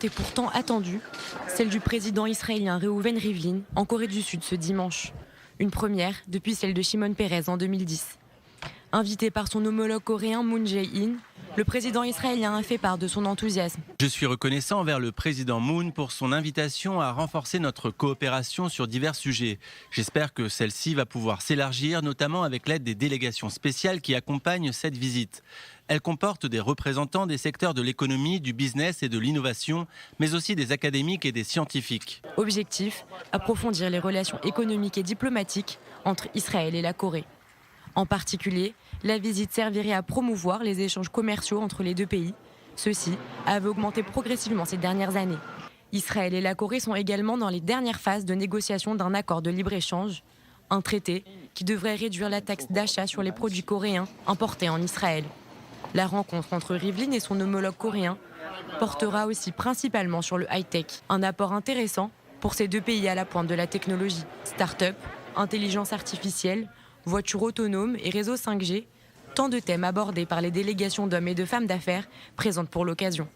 est pourtant attendue, celle du président israélien Reuven Rivlin en Corée du Sud ce dimanche. Une première depuis celle de Shimon Peres en 2010. Invité par son homologue coréen Moon Jae-in, le président israélien a fait part de son enthousiasme. Je suis reconnaissant envers le président Moon pour son invitation à renforcer notre coopération sur divers sujets. J'espère que celle-ci va pouvoir s'élargir, notamment avec l'aide des délégations spéciales qui accompagnent cette visite. Elle comporte des représentants des secteurs de l'économie, du business et de l'innovation, mais aussi des académiques et des scientifiques. Objectif, approfondir les relations économiques et diplomatiques entre Israël et la Corée. En particulier, la visite servirait à promouvoir les échanges commerciaux entre les deux pays. Ceux-ci avaient augmenté progressivement ces dernières années. Israël et la Corée sont également dans les dernières phases de négociation d'un accord de libre-échange, un traité qui devrait réduire la taxe d'achat sur les produits coréens importés en Israël. La rencontre entre Rivlin et son homologue coréen portera aussi principalement sur le high-tech, un apport intéressant pour ces deux pays à la pointe de la technologie. Start-up, intelligence artificielle, voitures autonomes et réseaux 5G, tant de thèmes abordés par les délégations d'hommes et de femmes d'affaires présentes pour l'occasion.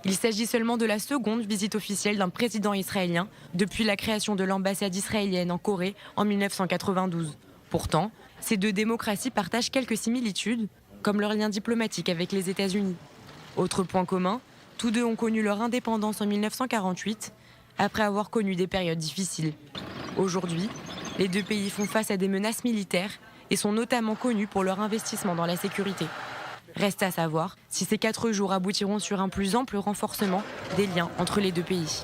Il s'agit seulement de la seconde visite officielle d'un président israélien depuis la création de l'ambassade israélienne en Corée en 1992. Pourtant, ces deux démocraties partagent quelques similitudes, comme leur lien diplomatique avec les États-Unis. Autre point commun, tous deux ont connu leur indépendance en 1948, après avoir connu des périodes difficiles. Aujourd'hui, les deux pays font face à des menaces militaires et sont notamment connus pour leur investissement dans la sécurité. Reste à savoir si ces 4 jours aboutiront sur un plus ample renforcement des liens entre les deux pays.